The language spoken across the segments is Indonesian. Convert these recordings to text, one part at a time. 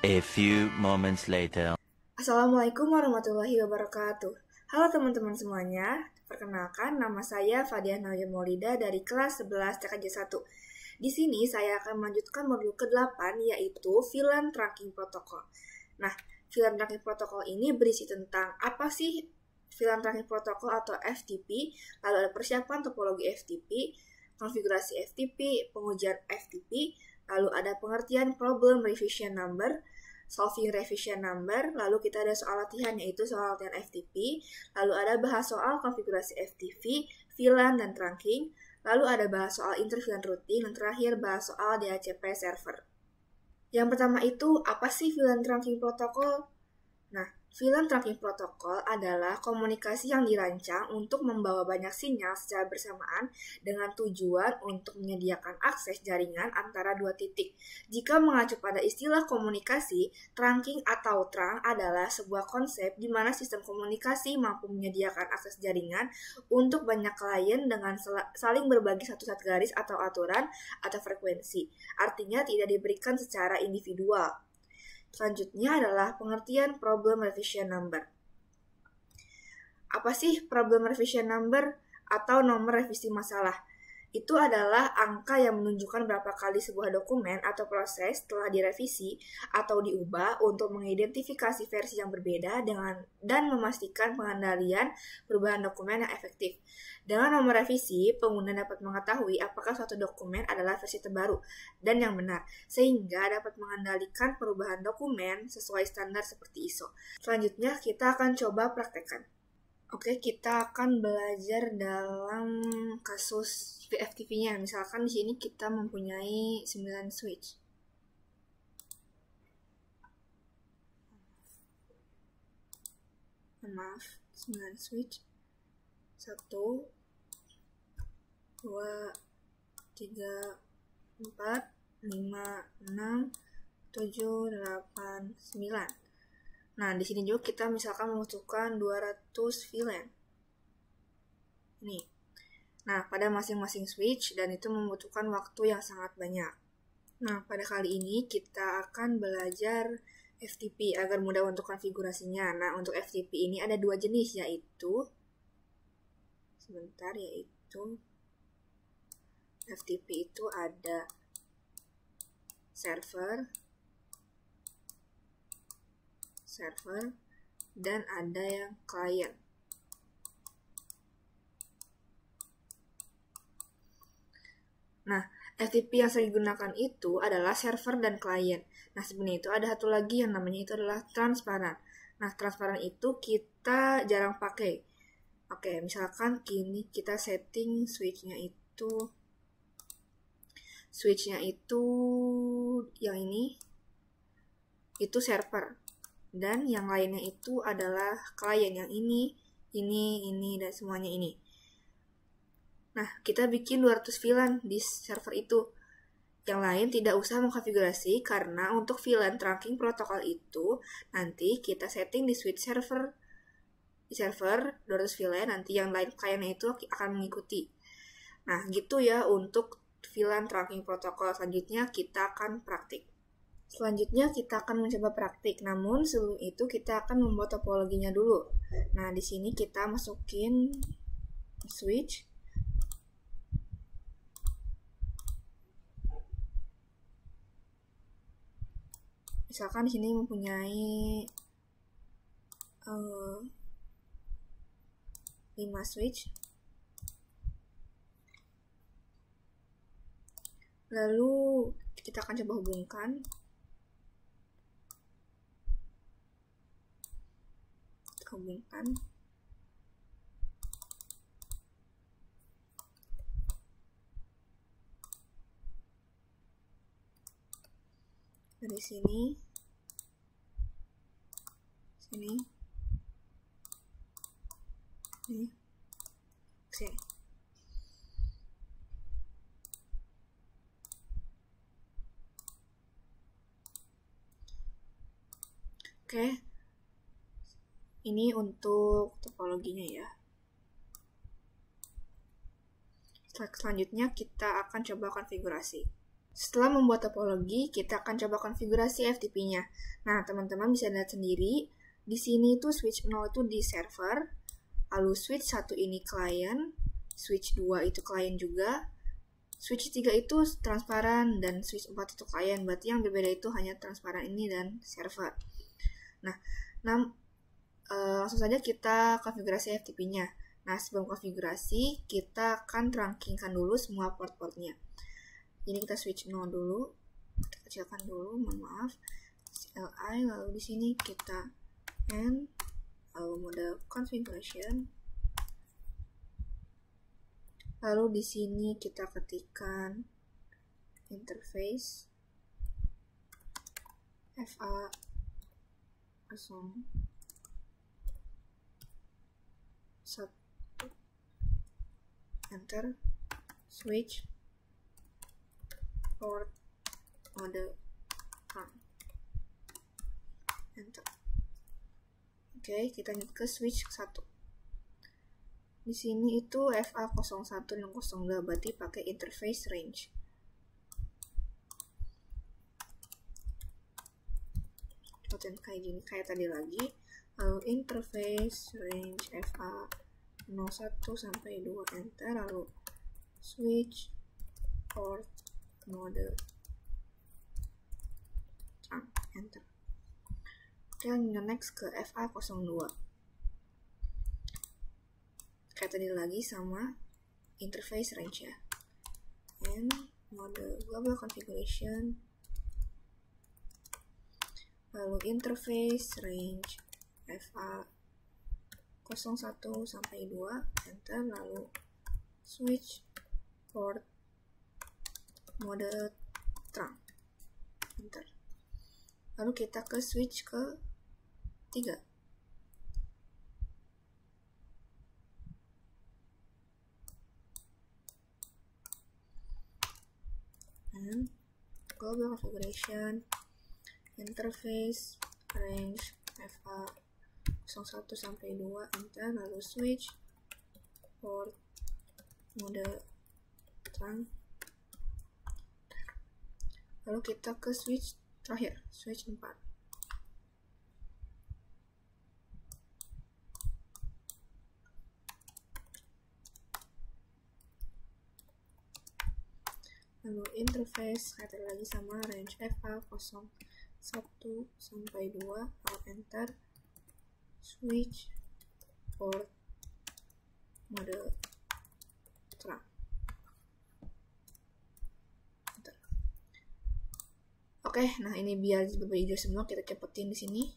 A few moments later. Assalamualaikum warahmatullahi wabarakatuh. Halo teman-teman semuanya, perkenalkan nama saya Fadiah Nadia Maulida dari kelas 11 TKJ 1. Di sini saya akan melanjutkan modul ke-8 yaitu VLAN Trunking Protocol. Nah, VLAN Trunking Protocol ini berisi tentang apa sih VLAN Trunking Protocol atau FTP, lalu ada persiapan topologi FTP, konfigurasi FTP, pengujian FTP, lalu ada pengertian problem revision number, solving revision number, lalu kita ada soal latihan yaitu soal latihan FTP, lalu ada bahas soal konfigurasi FTP, VLAN dan trunking, lalu ada bahas soal inter-VLAN routing, dan terakhir bahas soal DHCP server. Yang pertama itu, apa sih VLAN Trunking Protocol? Nah, VLAN Trunking Protocol adalah komunikasi yang dirancang untuk membawa banyak sinyal secara bersamaan dengan tujuan untuk menyediakan akses jaringan antara dua titik. Jika mengacu pada istilah komunikasi, trunking atau trunk adalah sebuah konsep di mana sistem komunikasi mampu menyediakan akses jaringan untuk banyak klien dengan saling berbagi satu set garis atau aturan atau frekuensi. Artinya tidak diberikan secara individual. Selanjutnya adalah pengertian problem revision number. Apa sih problem revision number atau nomor revisi masalah? Itu adalah angka yang menunjukkan berapa kali sebuah dokumen atau proses telah direvisi atau diubah untuk mengidentifikasi versi yang berbeda dan memastikan pengendalian perubahan dokumen yang efektif. Dengan nomor revisi, pengguna dapat mengetahui apakah suatu dokumen adalah versi terbaru dan yang benar, sehingga dapat mengendalikan perubahan dokumen sesuai standar seperti ISO. Selanjutnya, kita akan coba praktekkan. Oke, kita akan belajar dalam kasus FTP-nya. Misalkan di sini kita mempunyai 9 switch. Maaf, 9 switch. 1, 2, 3, 4, 5, 6, 7, 8, 9. Nah, di sini juga kita misalkan membutuhkan 200 VLAN. Nih. Nah, pada masing-masing switch dan itu membutuhkan waktu yang sangat banyak. Nah, pada kali ini kita akan belajar FTP agar mudah untuk konfigurasinya. Nah, untuk FTP ini ada dua jenis yaitu FTP itu ada server dan ada yang client. Nah, FTP yang sering digunakan itu adalah server dan client. Nah, sebenarnya itu ada satu lagi yang namanya itu adalah transparan. Nah, transparan itu kita jarang pakai. Oke, misalkan kini kita setting switch-nya itu yang ini itu server. Dan yang lainnya itu adalah klien yang ini, dan semuanya ini. Nah, kita bikin 200 VLAN di server itu. Yang lain tidak usah mengkonfigurasi karena untuk VLAN Trunking Protocol itu nanti kita setting di switch server. Di server 200 VLAN, nanti yang lain kliennya itu akan mengikuti. Nah, gitu ya untuk VLAN Trunking Protocol. Selanjutnya kita akan praktik. Selanjutnya kita akan mencoba praktik, namun sebelum itu kita akan membuat topologinya dulu. Nah, di sini kita masukin switch. Misalkan di sini mempunyai 5 switch. Lalu kita akan coba hubungkan. Dari sini, ini, sini. Oke, ini untuk topologinya ya. Selanjutnya kita akan coba konfigurasi. Setelah membuat topologi, kita akan coba konfigurasi FTP-nya. Nah, teman-teman bisa lihat sendiri, di sini tuh switch 0 itu di server, lalu switch 1 ini klien, switch 2 itu klien juga, switch 3 itu transparan, dan switch 4 itu klien. Berarti yang berbeda itu hanya transparan ini dan server. Nah, langsung saja kita konfigurasi FTP-nya. Nah, sebelum konfigurasi, kita akan rankingkan dulu semua port-portnya. Ini kita switch 0 dulu, kita kecilkan dulu, mohon maaf, CLI, lalu di sini kita N, lalu mode configuration, lalu di sini kita ketikkan interface FA 01 enter, switch port mode enter. Oke, kita lanjut ke switch 1. Di sini itu FA01 dan 02, berarti pakai interface range. Contohnya kayak gini, kayak tadi lagi. Lalu interface range FA01 sampai 2 enter, lalu switch port mode enter. Oke, next ke FA02. Kayak tadi lagi sama interface range ya. And mode global configuration, lalu interface range FA01 sampai 2 enter, lalu switch port mode trunk enter. Lalu kita ke switch ke 3. And global configuration, interface range FA01 sampai 2 enter, lalu switch port mode trunk. Lalu kita ke switch terakhir, switch 4. Lalu interface kayak lagi sama range FA01 sampai 2, lalu enter, switch port mode trunk. Oke, nah ini biar berubah hijau semua, kita cepetin di sini.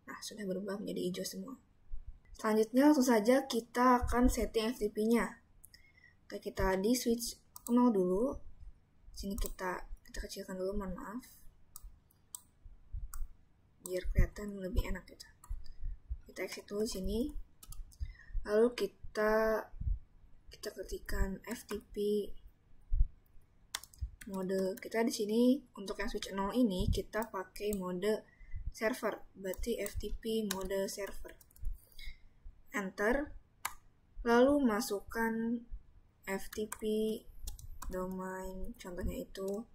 Nah, sudah berubah menjadi hijau semua. Selanjutnya langsung saja kita akan setting FTP-nya. Oke, kita di switch 0 dulu. Sini kita kecilkan dulu, mohon maaf. Biar kelihatan lebih enak gitu. Kita exit dulu sini. Lalu kita ketikkan FTP mode. Kita di sini untuk yang switch 0 ini kita pakai mode server, berarti FTP mode server. Enter. Lalu masukkan FTP domain, contohnya itu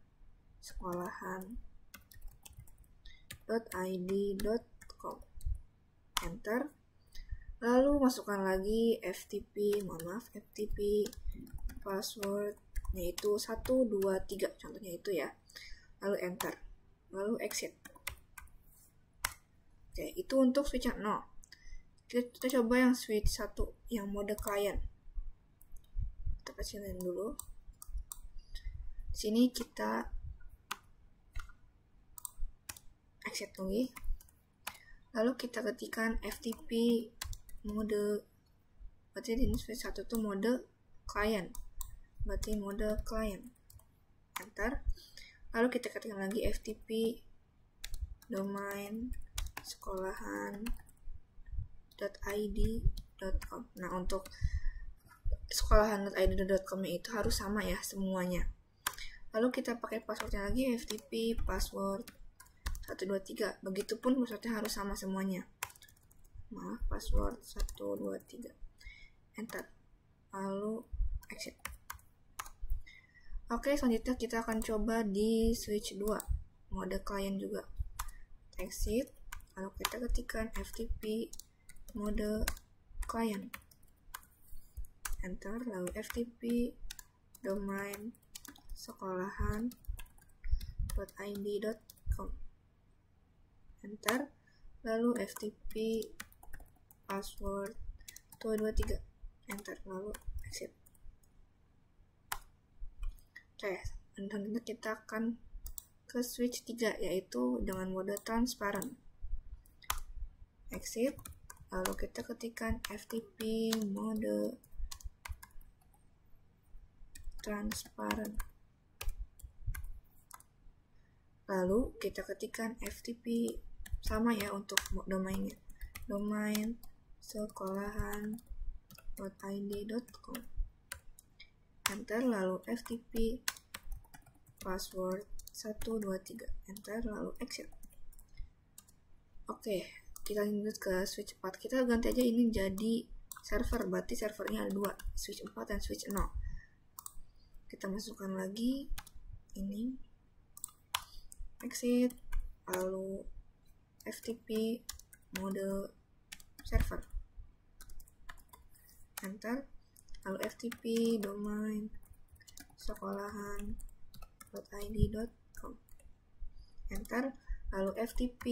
sekolahan.id.com. Enter. Lalu masukkan lagi FTP password, yaitu 123, contohnya itu ya. Lalu enter. Lalu exit. Oke, itu untuk switch 0. Kita coba yang switch 1, yang mode client. Kita kecilin dulu. Sini kita exit lagi. Lalu kita ketikkan FTP mode, berarti di switch 1 itu mode client, berarti mode client. Enter. Lalu kita ketikkan lagi FTP domain sekolahan.id.com. Nah, untuk sekolahan.id.com itu harus sama ya semuanya. Lalu kita pakai passwordnya lagi, FTP password 123. Begitupun passwordnya harus sama semuanya. Maaf, password 123. Enter. Lalu exit. Oke, selanjutnya kita akan coba di switch 2, mode client juga. Exit, lalu kita ketikkan FTP mode client. Enter, lalu FTP domain sekolahan.id.com. Enter, lalu FTP password 223. Enter, lalu exit. Oke, selanjutnya kita akan ke switch 3, yaitu dengan mode transparent. Exit, lalu kita ketikkan FTP mode transparent. Lalu kita ketikkan FTP sama ya untuk domainnya, domain sekolahan.id.com. Enter, lalu FTP password 123. Enter, lalu exit. Oke, kita lanjut ke switch 4. Kita ganti aja ini jadi server, berarti servernya ada 2, switch 4 dan switch 0. Kita masukkan lagi ini, exit, lalu FTP mode server. Enter, lalu FTP domain sekolahan.id.com. Enter, lalu FTP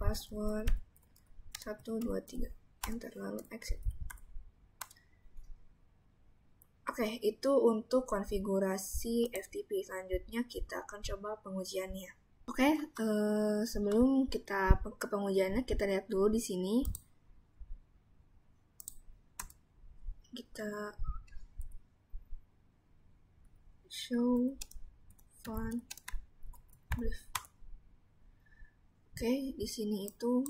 password 123. Enter, lalu exit. Oke, itu untuk konfigurasi FTP. Selanjutnya kita akan coba pengujiannya. Oke, sebelum kita ke pengujiannya, kita lihat dulu di sini. Kita show flan brief. Oke, di sini itu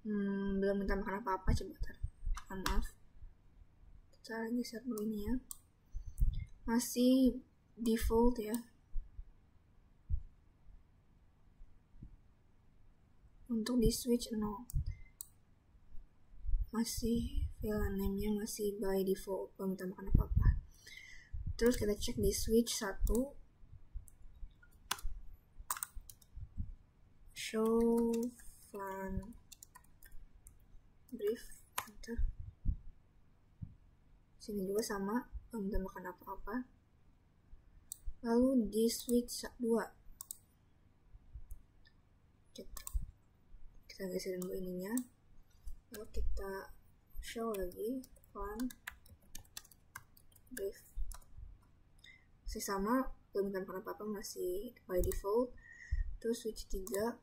belum ditambahkan apa-apa. Coba maaf. Kita geser dulu ini ya. Masih default ya. Untuk di switch 0 masih VLAN name-nya masih by default, belum ditambahkan apa-apa. Terus kita cek di switch 1, show flan brief. Enter. Sini juga sama, belum ditambahkan apa-apa. Lalu di switch 2 kita geser dulu ininya, lalu kita show lagi flan brief. Masih sama, belum ditambahkan apa-apa, masih by default. Terus switch 3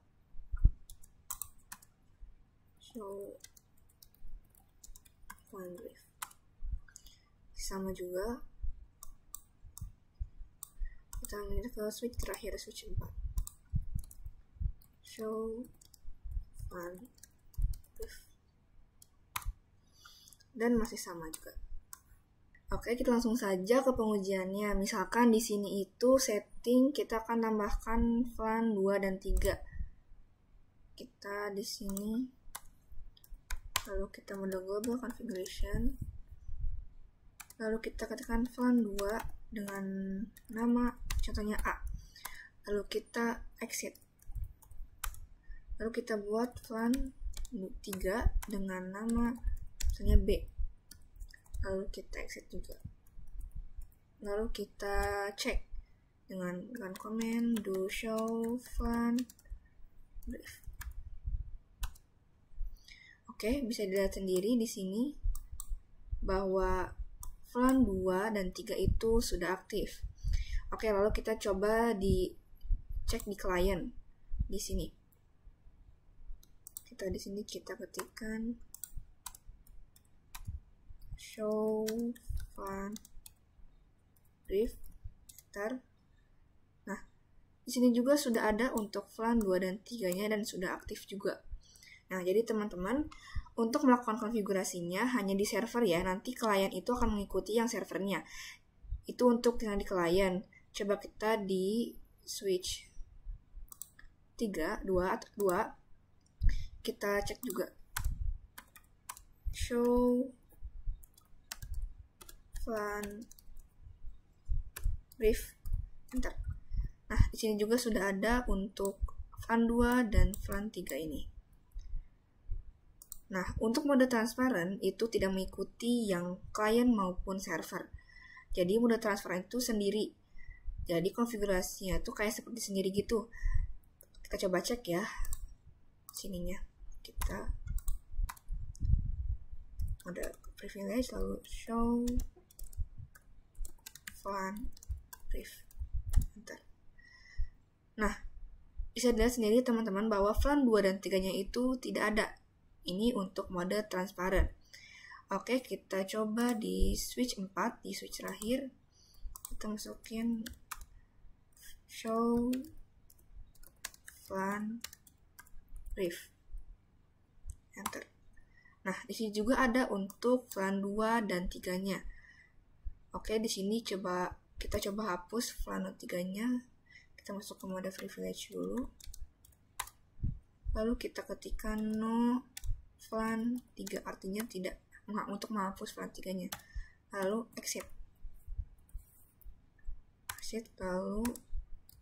show flan brief, sama juga. Kita lanjut ke switch terakhir, switch 4, show flan brief, dan masih sama juga. Oke, kita langsung saja ke pengujiannya. Misalkan di sini itu setting kita akan tambahkan flan 2 dan 3. Kita di sini, lalu kita mode global configuration, lalu kita ketikkan flan 2 dengan nama contohnya A, lalu kita exit, lalu kita buat flan 3 dengan nama misalnya B, lalu kita exit juga, lalu kita cek dengan run command do show flan brief. Oke, bisa dilihat sendiri di sini bahwa flan 2 dan 3 itu sudah aktif. Oke, lalu kita coba cek di client di sini. Di sini kita ketikkan show flan brief. Enter. Nah, di sini juga sudah ada untuk flan 2 dan 3-nya dan sudah aktif juga. Nah, jadi teman-teman, untuk melakukan konfigurasinya hanya di server ya, nanti klien itu akan mengikuti yang servernya. Itu untuk yang di klien. Coba kita di switch 3, 2, kita cek juga. Show flan brief, enter. Nah, di sini juga sudah ada untuk VLAN 2 dan VLAN 3 ini. Nah, untuk mode transparan itu tidak mengikuti yang klien maupun server. Jadi mode transparan itu sendiri. Jadi konfigurasinya itu kayak seperti sendiri gitu. Kita coba cek ya sininya. Kita ada privilege lalu show VLAN brief, enter. Nah, bisa dilihat sendiri teman-teman bahwa VLAN 2 dan 3-nya itu tidak ada. Ini untuk mode transparan. Oke, kita coba di switch 4, di switch terakhir. Kita masukin show VLAN brief, enter. Nah, di sini juga ada untuk VLAN 2 dan 3-nya. Oke, di sini kita coba hapus VLAN 3-nya. Kita masuk ke mode privilege dulu. Lalu kita ketikkan no VLAN 3, artinya tidak untuk menghapus VLAN 3-nya. Lalu exit. Lalu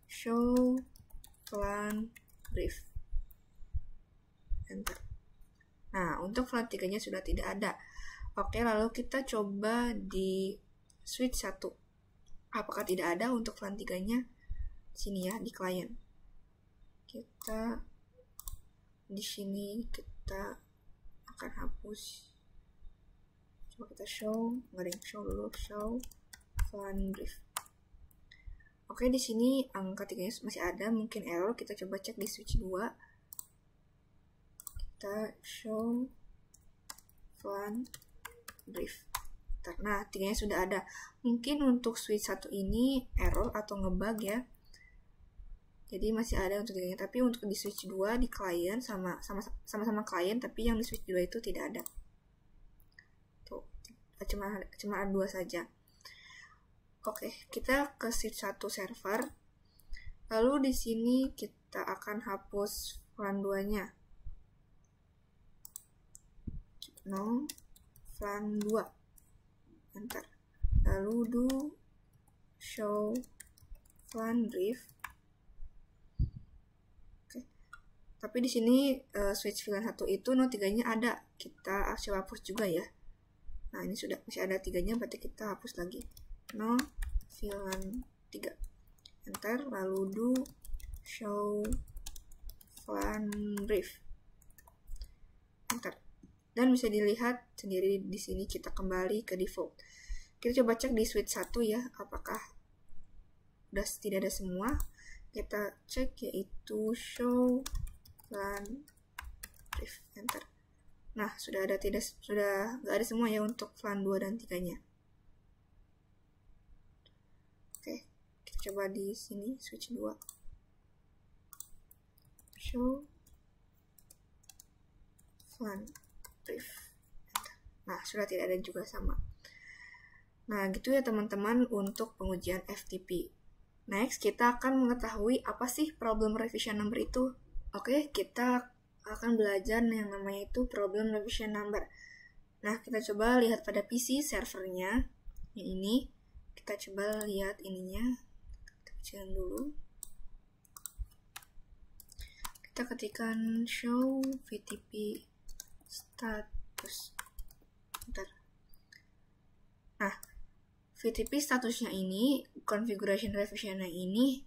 show VLAN brief, enter. Nah, untuk VLAN 3-nya sudah tidak ada. Oke, lalu kita coba di switch 1. Apakah tidak ada untuk VLAN 3-nya? Sini ya, di klien. Kita di sini kita akan hapus. Coba kita show, nggak ada yang show dulu, show VLAN brief. Oke, di sini angka 3-nya masih ada, mungkin error. Kita coba cek di switch 2. Kita show VLAN brief. Nah, 3-nya sudah ada. Mungkin untuk switch 1 ini error atau ngebug ya. Jadi masih ada untuk 3-nya, tapi untuk di switch 2 di klien sama-sama klien, tapi yang di switch 2 itu tidak ada. Tuh, cuma ada 2 saja. Oke, kita ke switch 1 server. Lalu di sini kita akan hapus VLAN 2-nya. No VLAN 2, enter. Lalu do show VLAN brief. Oke. Tapi di sini switch VLAN 1 itu no 3-nya ada. Kita coba hapus juga ya. Nah, ini masih ada 3-nya, berarti kita hapus lagi. No VLAN 3, enter. Lalu do show VLAN brief, enter. Dan bisa dilihat sendiri di sini kita kembali ke default. Kita coba cek di switch 1 ya, apakah udah tidak ada semua. Kita cek yaitu show VLAN brief, enter. Nah, sudah nggak ada semua ya untuk VLAN 2 dan 3-nya. Oke, kita coba di sini switch 2. Show VLAN brief. Nah, sudah tidak ada juga sama. Nah, gitu ya teman-teman untuk pengujian FTP. Next, kita akan mengetahui apa sih problem revision number itu. Oke, kita akan belajar yang namanya itu problem revision number. Nah, kita coba lihat pada PC servernya. Yang ini, kita coba lihat ininya. Kita kecilin dulu. Kita ketikkan show VTP status. Bentar. Nah, VTP statusnya ini, configuration revisionnya ini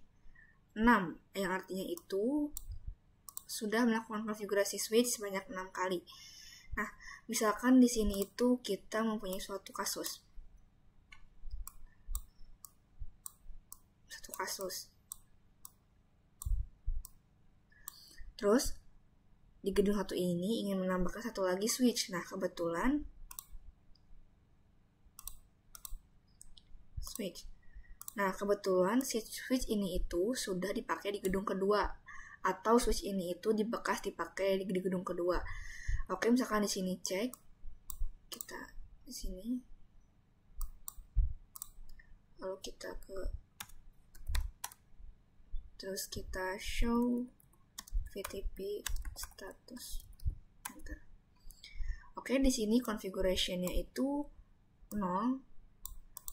6, yang artinya itu sudah melakukan konfigurasi switch sebanyak 6 kali. Nah, misalkan di sini itu kita mempunyai suatu kasus. Terus, di gedung 1 ini ingin menambahkan satu lagi switch. Nah, kebetulan switch ini itu sudah dipakai di gedung kedua, atau switch ini itu bekas dipakai di gedung kedua. Oke, misalkan di sini cek, kita di sini, lalu kita terus kita show VTP status, enter. Oke, di sini configuration-nya itu 0,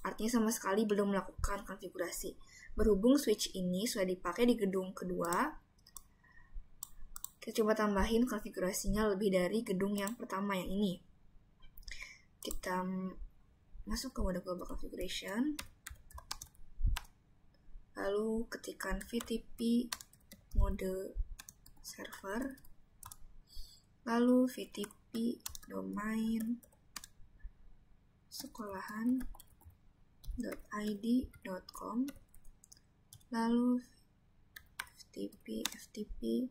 artinya sama sekali belum melakukan konfigurasi. Berhubung switch ini sudah dipakai di gedung kedua, kita coba tambahin konfigurasinya lebih dari gedung yang pertama yang ini. Kita masuk ke mode global configuration, lalu ketikkan VTP mode server, lalu VTP domain sekolahan.id.com, lalu FTP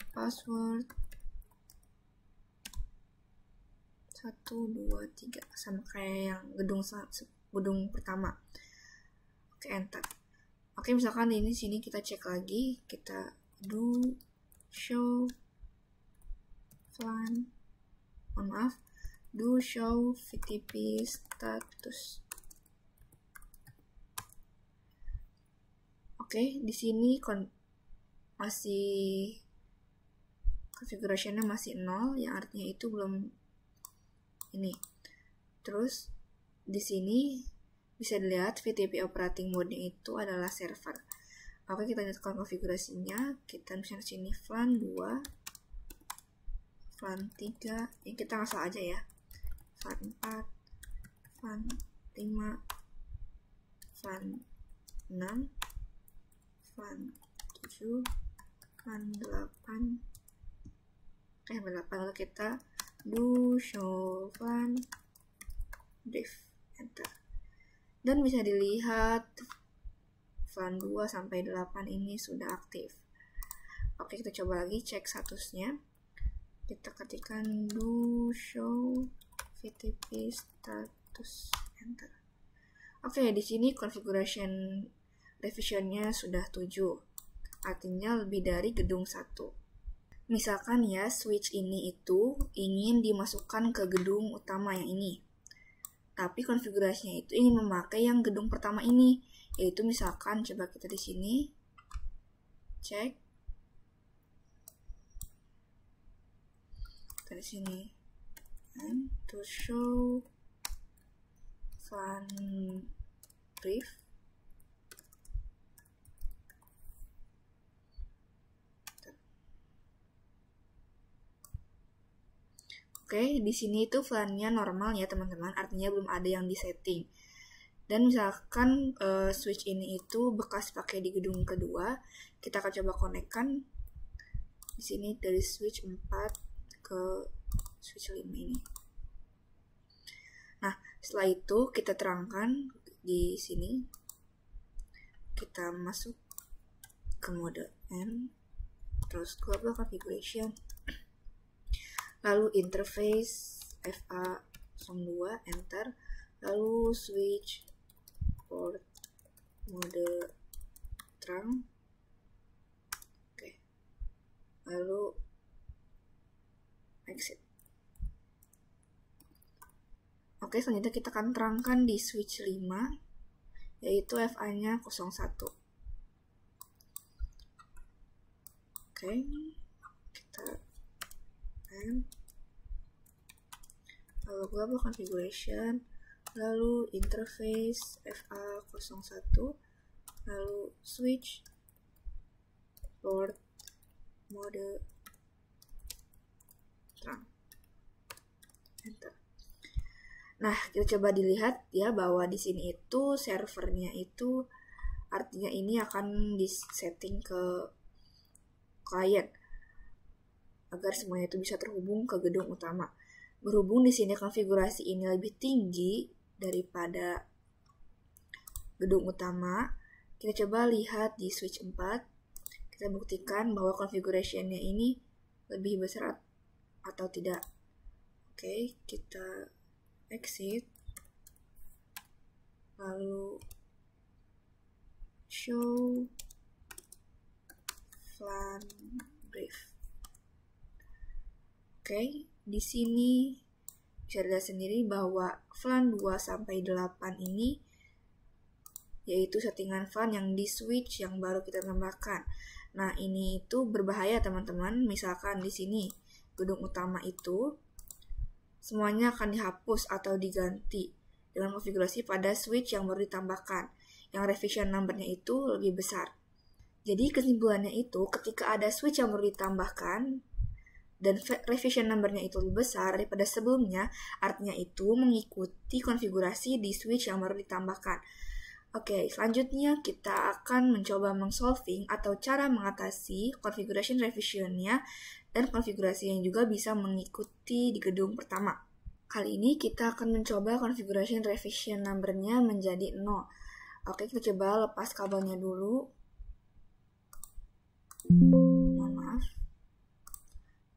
password 123 sama kayak yang gedung pertama. Oke, enter. Oke, misalkan ini sini kita cek lagi, kita do show VLAN, do show VTP status. Oke, di sini masih configuration-nya masih 0, yang artinya itu belum ini. Terus di sini bisa dilihat VTP operating mode itu adalah server. Oke, kita nyatakan konfigurasinya. Kita misalnya sini VLAN 2, VLAN 3, ini kita ngasal aja ya. VLAN 4, VLAN 5, VLAN 6, VLAN 7, VLAN 8. Oke, VLAN 8, lalu kita do show VLAN brief, enter. Dan bisa dilihat VLAN 2 sampai 8 ini sudah aktif. Oke, kita coba lagi cek statusnya. Kita ketikkan do show VTP status, enter. Oke, di sini configuration revisionnya sudah 7. Artinya lebih dari gedung 1. Misalkan ya, switch ini itu ingin dimasukkan ke gedung utama yang ini. Tapi konfigurasinya itu ingin memakai yang gedung pertama ini. Yaitu misalkan, coba kita di sini cek. Kita di sini. And to show VLAN brief. Oke, di sini itu VLAN-nya normal ya teman-teman, artinya belum ada yang disetting. Dan misalkan switch ini itu bekas pakai di gedung kedua, kita akan coba konekkan di sini dari switch 4 ke switch 5 ini. Nah, setelah itu kita terangkan di sini, kita masuk ke mode N, terus global configuration, lalu interface FA02, enter, lalu switch port mode terang, oke, lalu exit. Oke, selanjutnya kita akan terangkan di switch 5, yaitu FA-nya 01. Oke, kita lalu global configuration, lalu interface FA01, lalu switch port mode terang, enter. Nah, kita coba dilihat ya bahwa di sini itu servernya itu artinya ini akan disetting ke klien agar semuanya itu bisa terhubung ke gedung utama. Berhubung di sini konfigurasi ini lebih tinggi daripada gedung utama, kita coba lihat di switch 4. Kita buktikan bahwa configuration-nya ini lebih besar atau tidak. Oke, kita exit. Lalu show VLAN brief. Oke, di sini bisa dilihat sendiri bahwa VLAN 2 sampai 8 ini yaitu settingan VLAN yang di switch yang baru kita tambahkan. Nah, ini itu berbahaya teman-teman. Misalkan di sini gedung utama itu semuanya akan dihapus atau diganti. dengan konfigurasi pada switch yang baru ditambahkan, yang revision number-nya itu lebih besar. Jadi kesimpulannya itu ketika ada switch yang baru ditambahkan dan revision number-nya itu lebih besar daripada sebelumnya, artinya itu mengikuti konfigurasi di switch yang baru ditambahkan. Oke, selanjutnya kita akan mencoba mengsolving atau cara mengatasi configuration revision-nya dan konfigurasi yang juga bisa mengikuti di gedung pertama. Kali ini kita akan mencoba configuration revision number-nya menjadi 0. Oke, kita coba lepas kabelnya dulu. Mohon maaf.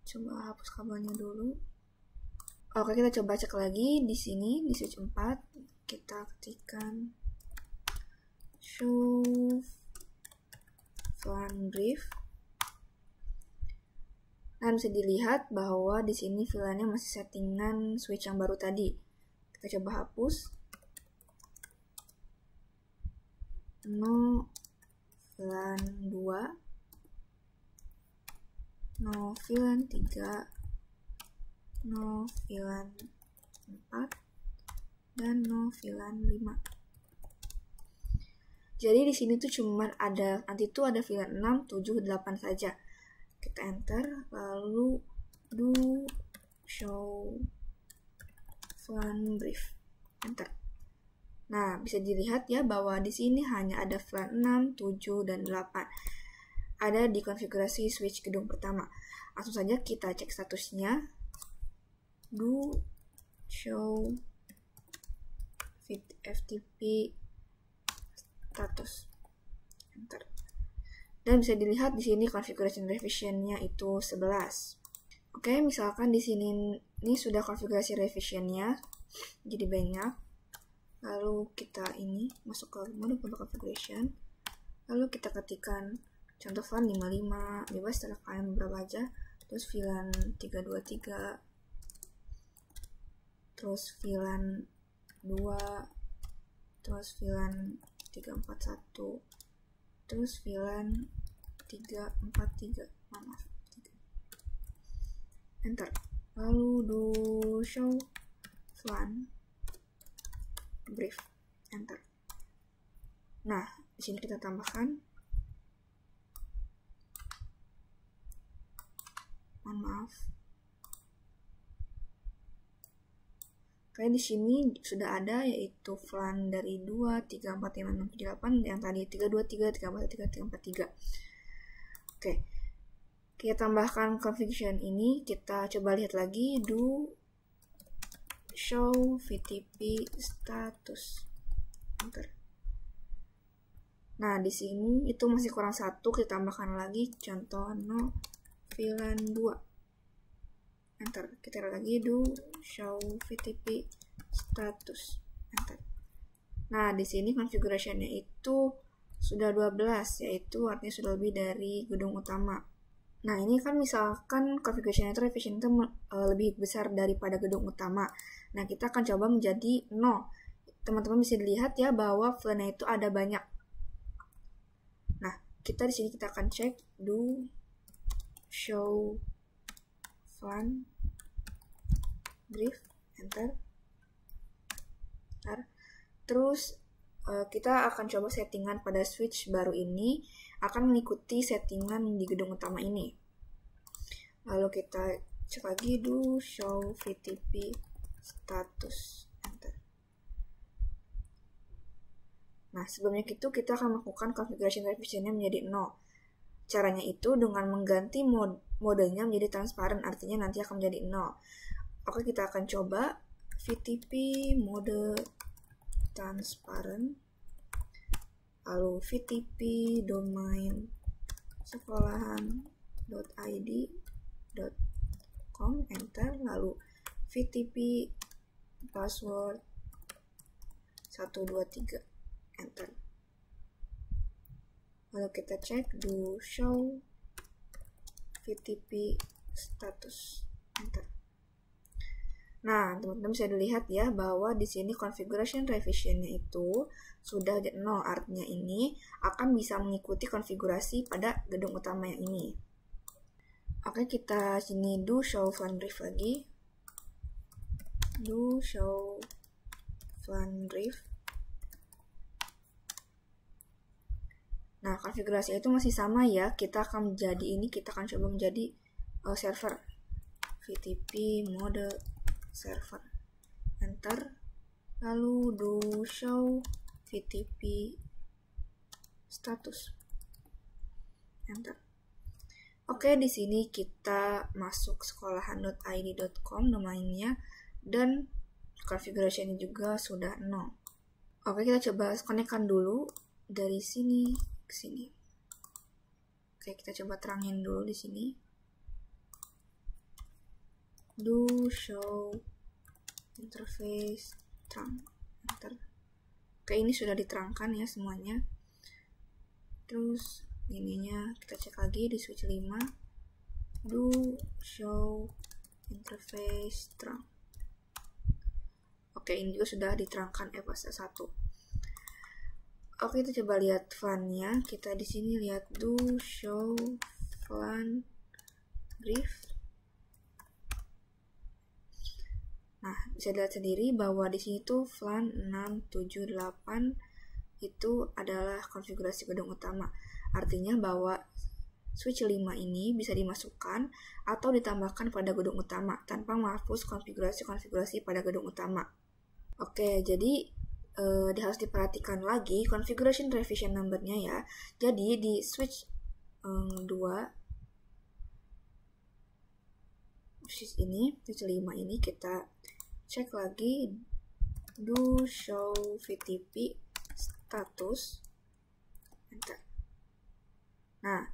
Coba hapus kabelnya dulu. Oke, kita coba cek lagi di sini di switch 4. Kita ketikkan show VLAN brief. Dan bisa dilihat bahwa di sini VLAN-nya masih settingan switch yang baru tadi. Kita coba hapus. No VLAN 2, no VLAN 3, no VLAN 4, dan no VLAN 5. Jadi di sini tuh cuma ada, nanti tuh ada VLAN 6, 7, 8 saja. Kita enter, lalu do show VLAN brief. Enter. Nah, bisa dilihat ya bahwa di sini hanya ada VLAN 6, 7, dan 8. Ada di konfigurasi switch gedung pertama. Langsung saja kita cek statusnya. Do show FTP status. Enter. Dan bisa dilihat di sini configuration revision-nya itu 11. Oke, misalkan di sini ini sudah konfigurasi revision-nya jadi banyak. Lalu kita ini masuk ke mode configuration. Lalu kita ketikkan contoh VLAN 55, bebas setelah kalian berapa aja. Terus VLAN 323. Terus VLAN 2. Terus VLAN 341, terus VLAN 343, maaf, 3. Enter. Lalu do show VLAN brief. Enter. Nah, di sini kita tambahkan, mohon maaf. Kayak di sini sudah ada yaitu VLAN dari 2, 3, 4, 5, 6, 7, 8 yang tadi 323, 343, 343. Oke. Kita tambahkan configuration ini, kita coba lihat lagi do show VTP status. Enter. Nah, di sini itu masih kurang satu, kita tambahkan lagi contoh no VLAN 2. Enter. Kita lihat lagi do show VTP status. Enter. Nah, di sini configuration-nya itu sudah 12, yaitu artinya sudah lebih dari gedung utama. Nah, ini kan misalkan configuration itu revision itu lebih besar daripada gedung utama. Nah, kita akan coba menjadi 0. Teman-teman bisa dilihat ya bahwa VLAN-nya itu ada banyak. Nah, kita di sini kita akan cek do show VLAN brief. Enter. Terus kita akan coba settingan pada switch baru ini akan mengikuti settingan di gedung utama ini. Lalu kita cek lagi do show VTP status. Enter. Nah, sebelumnya itu kita akan melakukan configuration revision-nya menjadi 0. Caranya itu dengan mengganti modenya menjadi transparent, artinya nanti akan menjadi 0. Oke, kita akan coba VTP mode transparent, lalu VTP domain sekolahan.id.com, enter, lalu VTP password 123, enter. Lalu kita cek do show VTP status. Enter. Nah, teman-teman bisa dilihat ya bahwa di sini configuration revision-nya itu sudah 0, artinya ini akan bisa mengikuti konfigurasi pada gedung utama yang ini. Oke, kita sini do show VLAN brief lagi. Do show flan brief. Nah, konfigurasi itu masih sama ya. Kita akan coba menjadi server. VTP mode server. Enter. Lalu do show VTP status. Enter. Oke, di sini kita masuk sekolahan.id.com domainnya dan konfigurasinya juga sudah 0. Oke, kita coba konekkan dulu dari sini ke sini. Oke, kita coba terangin dulu di sini. Do show interface terang. Enter. Oke, ini sudah diterangkan ya semuanya. Terus ininya kita cek lagi di switch 5. Do show interface terang. Oke, ini juga sudah diterangkan fase 1. Oke, kita coba lihat flan-nya. Kita di sini lihat do show flan brief. Nah, bisa dilihat sendiri bahwa di sini tuh flan 678 itu adalah konfigurasi gedung utama. Artinya bahwa switch 5 ini bisa dimasukkan atau ditambahkan pada gedung utama tanpa menghapus konfigurasi pada gedung utama. Oke, jadi harus diperhatikan lagi configuration revision number-nya ya. Jadi di switch 2 switch 5 ini kita cek lagi do show VTP status. Enter. Nah,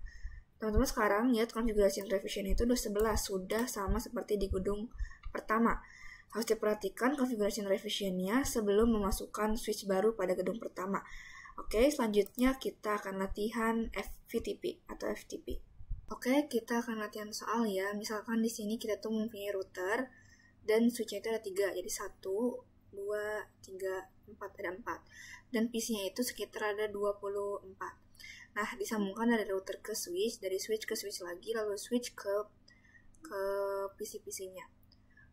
teman-teman sekarang lihat konfigurasi revision itu sudah sama seperti di gedung pertama. Harus diperhatikan konfigurasi revisionnya sebelum memasukkan switch baru pada gedung pertama. Oke, selanjutnya kita akan latihan VTP atau FTP. Oke, kita akan latihan soal ya. Misalkan di sini kita tuh mempunyai router dan switch-nya itu ada 3, jadi 1, 2, 3, 4, ada 4. Dan PC-nya itu sekitar ada 24. Nah, disambungkan dari router ke switch, dari switch ke switch lagi, lalu switch ke PC-PC-nya.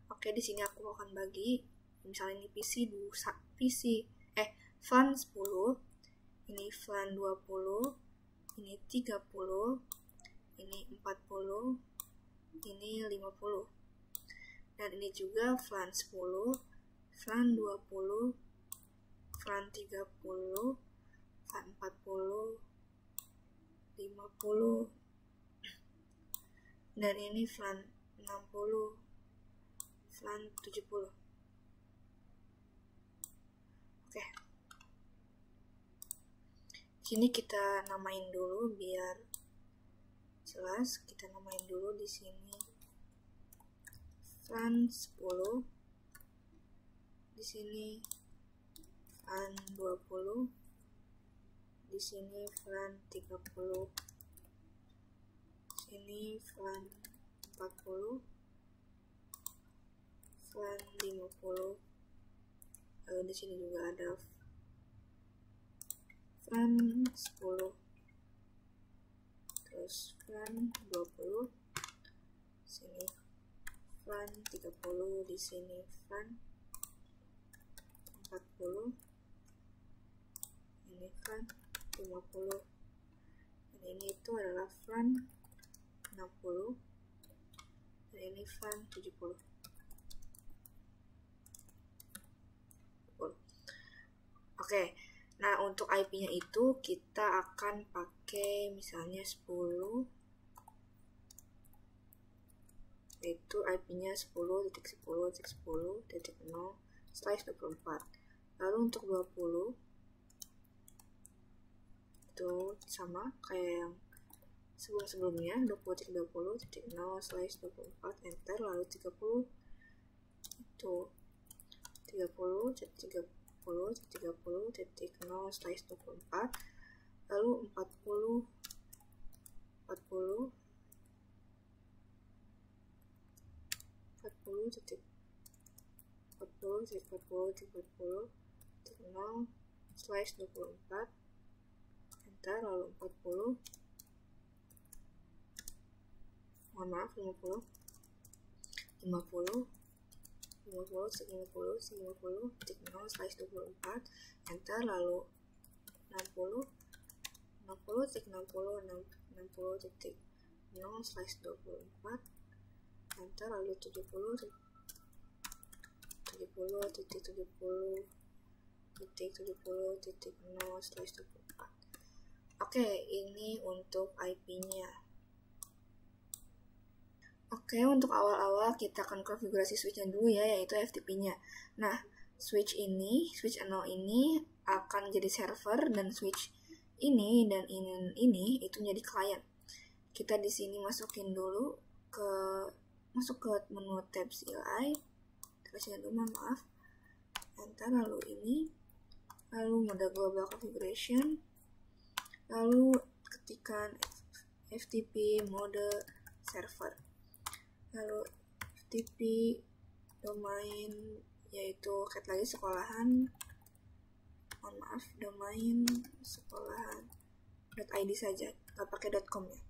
Oke, di sini aku akan bagi, misalnya ini flan 10, ini flan 20, ini 30, ini 40, ini 50. Dan ini juga flan 10, flan 20, flan 30, flan 40, 50, dan ini flan 60, flan 70. Oke. Sini kita namain dulu biar jelas. Kita namain dulu di sini flan 10, di sini flan 20, di sini flan 30, sini flan 40, flan 50, lalu di sini juga ada flan 10, terus flan 20, sini flan 30, di sini flan 40, ini flan 50, dan ini itu adalah flan 60, dan ini flan 70. Oke, nah untuk IP-nya itu kita akan pakai misalnya 10, yaitu IP-nya 10.10.10.0/24. Lalu untuk 20 itu sama kayak yang sebelum-sebelumnya, 20.20.0/24, enter. Lalu 30 itu 30.30.0/24, lalu 40 0/24, enter. Lalu 50, mohon maaf, 50 50, titik 50, titik 50, titik 0, slice 24, enter, lalu 60, 60, titik 60, 60, titik 0, slice 24, enter, lalu 70, 70, titik 70, titik 70, titik 0, slice 24. Oke, ini untuk IP-nya. Oke, untuk awal-awal kita akan konfigurasi switch-nya dulu ya, yaitu FTP-nya. Nah, switch 0 ini akan jadi server, dan switch ini dan ini itu menjadi klien. Kita di sini masukin dulu masuk ke menu tab CLI, kasih dulu, maaf, enter, lalu ini, lalu mode global configuration, lalu ketikkan FTP mode server, lalu FTP domain, yaitu cat lagi sekolahan, domain sekolahan.id saja, nggak pakai .com ya,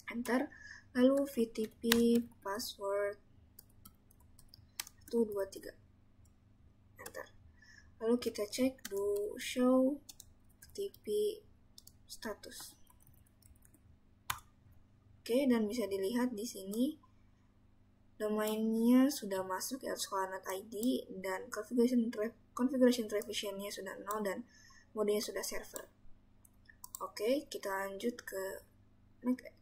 enter, lalu VTP password 123, enter, lalu kita cek do show FTP status. Oke, dan bisa dilihat di sini domainnya sudah masuk ya, sekolah.id, dan configuration revision-nya sudah 0 dan modenya sudah server. Oke, kita lanjut ke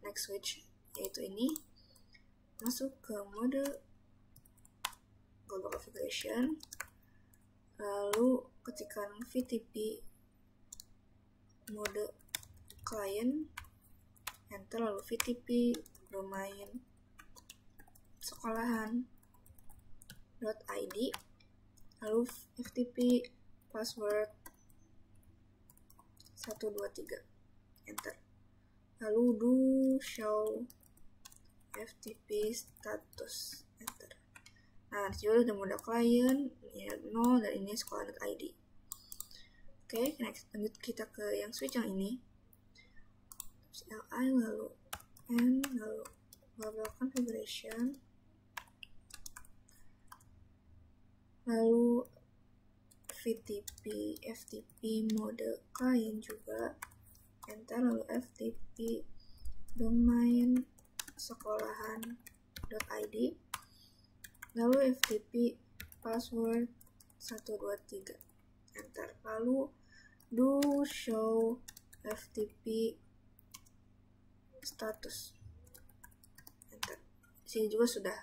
next switch, yaitu ini. Masuk ke mode global configuration, lalu ketikkan VTP mode client, enter, lalu VTP domain sekolahan.id, lalu FTP password 123, enter, lalu do show FTP status, enter. Nah, disitu udah mode client, ini 0, dan ini sekolah.id. Oke, next, lanjut kita ke yang switch yang ini. CLI, lalu N, lalu global configuration, lalu FTP mode client juga, enter, lalu FTP domain sekolahan.id, lalu FTP password 123, enter, lalu do show FTP status, enter. Di sini juga sudah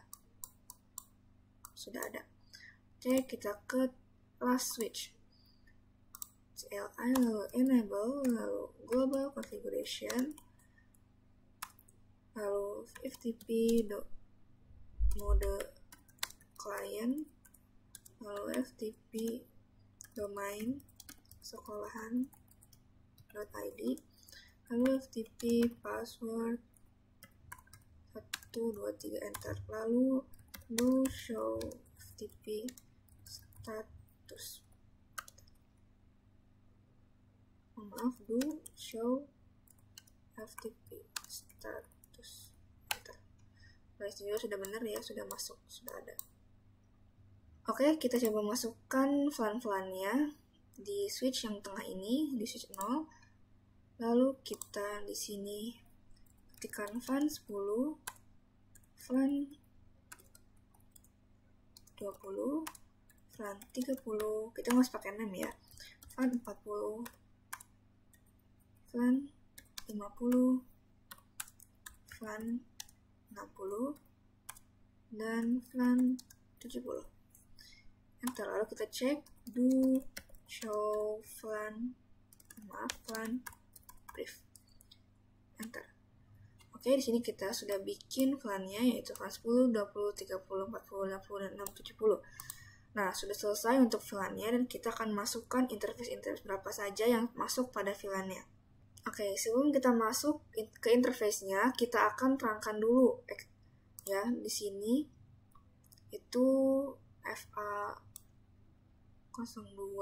ada. Oke, kita ke last switch, CLI, lalu enable, lalu global configuration, lalu FTP mode client, lalu FTP domain sekolahan.id, lalu FTP password 123, enter, lalu do show FTP status, do show FTP status, enter. Nah, ini juga sudah benar ya, sudah masuk, sudah ada. Oke, kita coba masukkan VLAN-nya di switch yang tengah ini, di switch 0. Lalu kita di sini ketikkan VLAN 10, VLAN 20, VLAN 30, kita nggak usah pakai 6 ya, VLAN 40, VLAN 50, VLAN 60, dan VLAN 70. Enter, lalu kita cek do show VLAN brief, enter. Oke, di sini kita sudah bikin VLAN-nya, yaitu VLAN 10, 20, 30, 40, 60, dan 6, 70. Nah, sudah selesai untuk VLAN-nya, dan kita akan masukkan interface berapa saja yang masuk pada VLAN-nya. Oke, sebelum kita masuk ke interface-nya, kita akan terangkan dulu ya, di sini itu FA02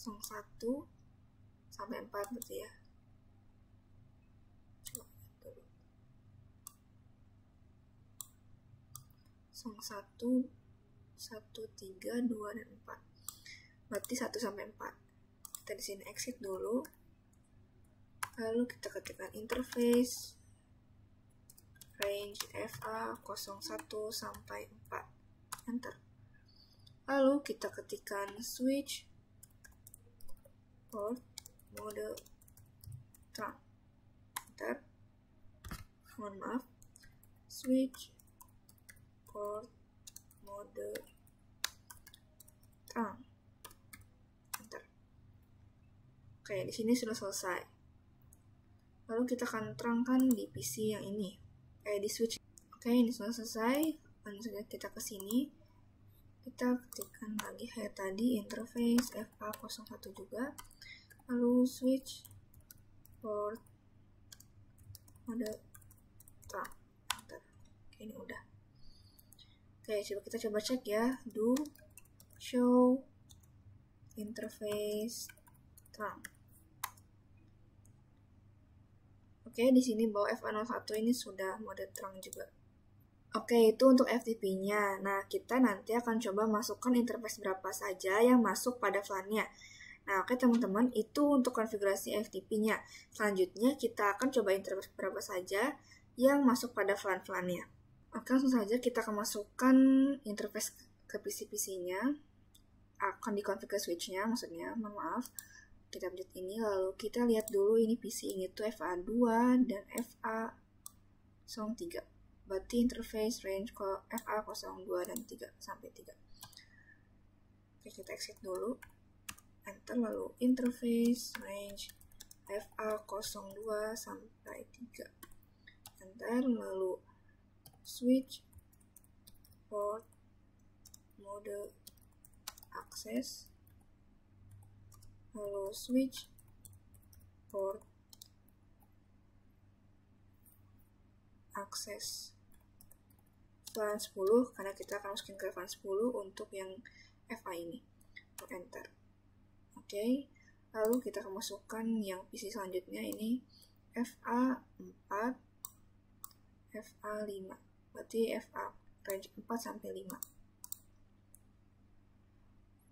01 sampai 4 berarti ya. 01, 1, 3, 2, dan 4. Berarti 1 sampai 4. Kita di sini exit dulu. Lalu kita ketikkan interface range FA 01 sampai 4. Enter. Lalu kita ketikkan switch port mode trunk. Enter. Mohon maaf. Switch port mode trunk. Enter. Oke, di sini sudah selesai. Lalu kita akan terangkan di PC yang ini, di switch. Oke, ini sudah selesai. Langsung saja kita ke sini. Kita ketikkan lagi kayak tadi interface FA01 juga. Lalu switch port mode trunk. Enter. Oke, ini udah. Oke, kita coba cek ya. Do show interface trunk. Oke, di sini bahwa FA01 ini sudah mode trunk juga. Oke, itu untuk FTP-nya. Nah, kita nanti akan coba masukkan interface berapa saja yang masuk pada VLAN-nya. Nah, oke teman-teman, itu untuk konfigurasi FTP-nya. Selanjutnya, kita akan coba interface berapa saja yang masuk pada VLAN-VLAN-nya. Oke, langsung saja kita akan masukkan interface ke PC-PC-nya. Akan dikonfigurasi switch-nya, maksudnya, mohon maaf. Kita update ini, lalu kita lihat dulu ini PC ini tuh FA2 dan FA03. Berarti interface range FA02 dan 3 sampai 3. Oke, kita exit dulu. Enter, lalu interface range FA02 sampai 3. Enter, lalu switch port mode access. Lalu switch port access VLAN 10 karena kita akan masukin ke VLAN 10 untuk yang FA ini. Enter. Oke. Lalu kita akan masukkan yang PC selanjutnya ini FA4, FA5. Berarti FA range 4 sampai 5.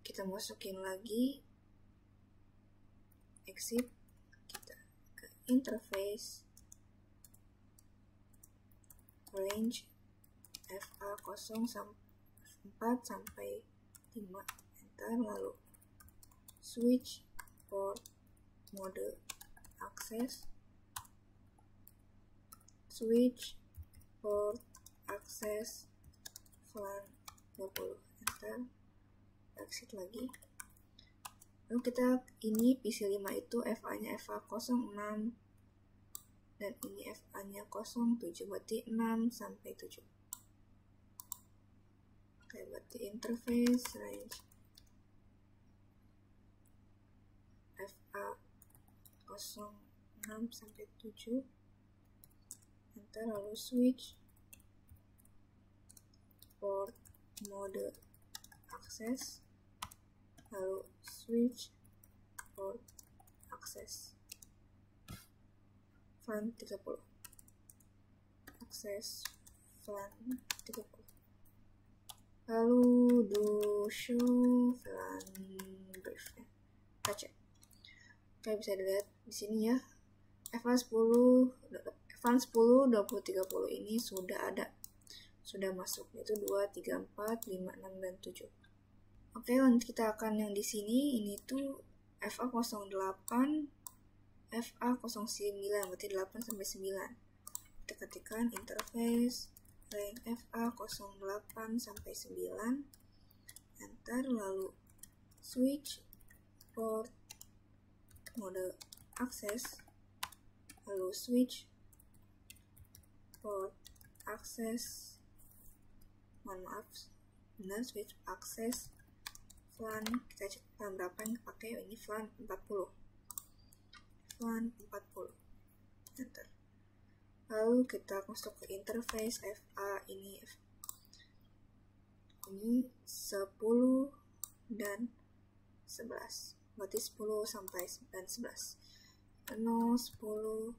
Kita masukin lagi, exit, kita ke interface range FA0 4 sampai 5. Enter, lalu switch port mode access, switch port access VLAN 20. Enter, exit lagi. Lalu kita ini PC5 itu FA-nya FA06 dan ini FA-nya 07, berarti 6 sampai 7. Oke, berarti interface range FA06 sampai 7. Enter, lalu switch port mode access, lalu switch port access VLAN 30. Access VLAN 30. Lalu do show VLAN brief. Kita cek. Oke, bisa dilihat di sini ya. FA10 VLAN 10 20 30 ini sudah ada. Sudah masuk, yaitu 2 3 4 5 6 dan 7. Oke, lanjut kita akan yang di sini, ini tuh FA08, FA09, berarti 8 sampai 9. Kita ketikkan interface range FA08 sampai 9. Enter, lalu switch port mode access, lalu switch port access, mohon maaf, benar, switch access VLAN, kita cek VLAN berapa yang dipakai, ini VLAN 40. VLAN 40. Enter. Lalu kita masuk ke interface FA ini 10 dan 11. Berarti 10 sampai 11. 0 10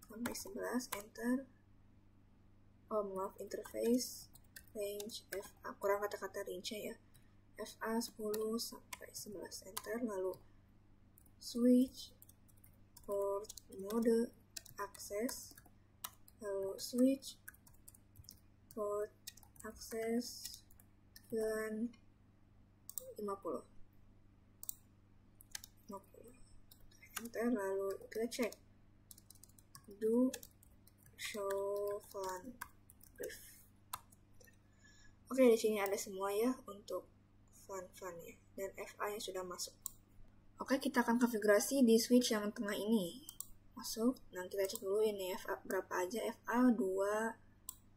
sampai 11. Enter. Oh maaf, interface range FA, kurang kata-kata range ya, FA 10 sampai 11, enter. Lalu switch port mode access, lalu switch port access dan 50, enter. Lalu kita cek do show VLAN brief. Oke, di sini ada semua ya untuk VLAN ya, dan FA yang sudah masuk. Oke, kita akan konfigurasi di switch yang tengah ini. Masuk, nah kita cek dulu ini FA berapa aja, FA 2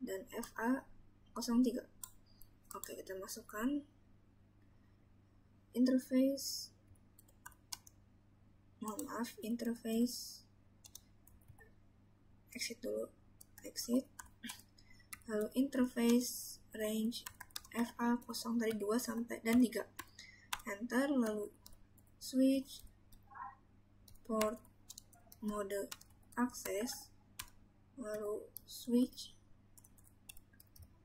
dan FA 03. Oke, kita masukkan interface, interface, exit dulu, exit, lalu interface range FA 0 dari 2 sampai dan 3, enter. Lalu switch port mode access, lalu switch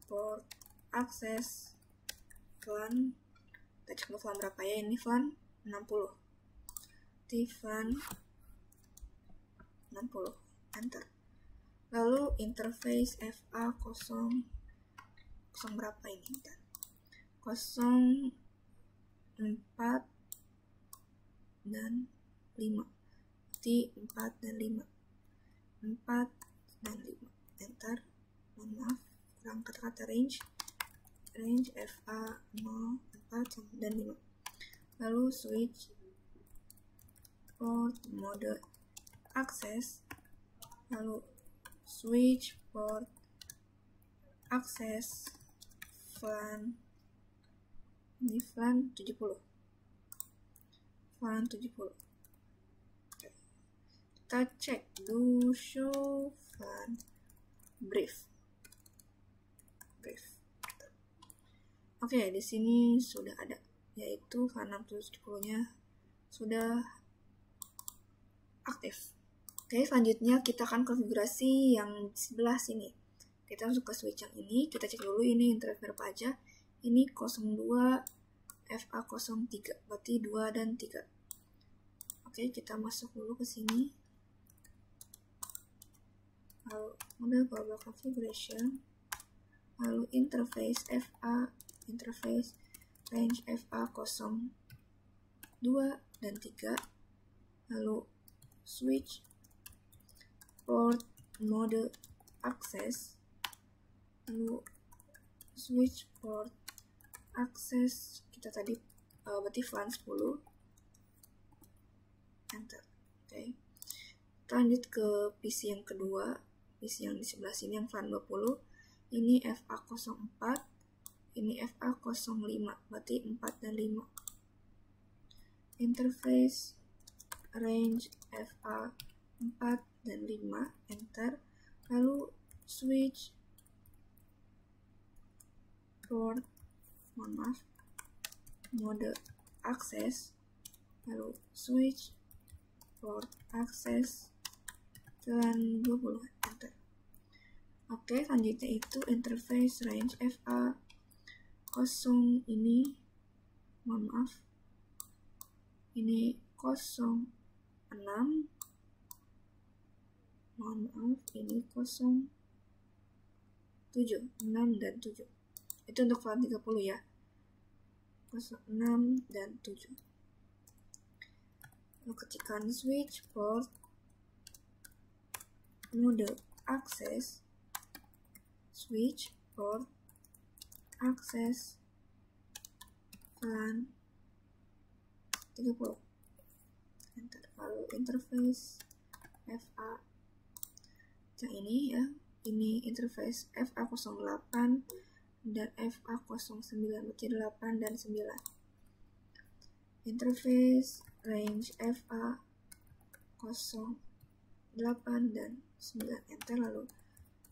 port access VLAN. Kita cek VLAN berapa ya, ini VLAN 60, di VLAN 60, enter. Lalu interface FA 0 berapa ini, bentar, 04 dan 5, di 4 dan 5, 4 dan 5, enter. Mohon maaf, kurang kata-kata range FA 0, 4 dan 5. Lalu switch port mode access, lalu switch port access VLAN, ini VLAN 70, VLAN 70. Kita cek do show VLAN brief. Oke, di sini sudah ada, yaitu VLAN 670-nya sudah aktif. Oke, selanjutnya kita akan konfigurasi yang di sebelah sini. Kita masuk ke switch yang ini, kita cek dulu ini interface berapa aja. Ini 02 FA 03, berarti 2 dan 3. Oke, kita masuk dulu ke sini. Lalu mode global configuration, lalu interface FA, interface range FA 02 dan 3, lalu switch port mode access, lalu switch port access, kita tadi berarti VLAN 10, enter. Oke, kita lanjut ke PC yang kedua, PC yang di sebelah sini yang VLAN 20, ini FA 04, ini FA 05, berarti 4 dan 5. Interface range FA 4 dan 5, enter. Lalu switch port, mode access, lalu switch port access dan 20, enter. Oke, selanjutnya itu interface range FA 0 ini, ini 06, ini 07, 6 dan 7. Itu untuk VLAN 30 ya. 06 dan 7. Lalu ketikkan switch port mode access, switch port access VLAN 30, enter. Lalu interface FA yang ini ya, ini interface FA 08 dan FA 09, berarti 8 dan 9. Interface range FA 08 dan 9, enter. Lalu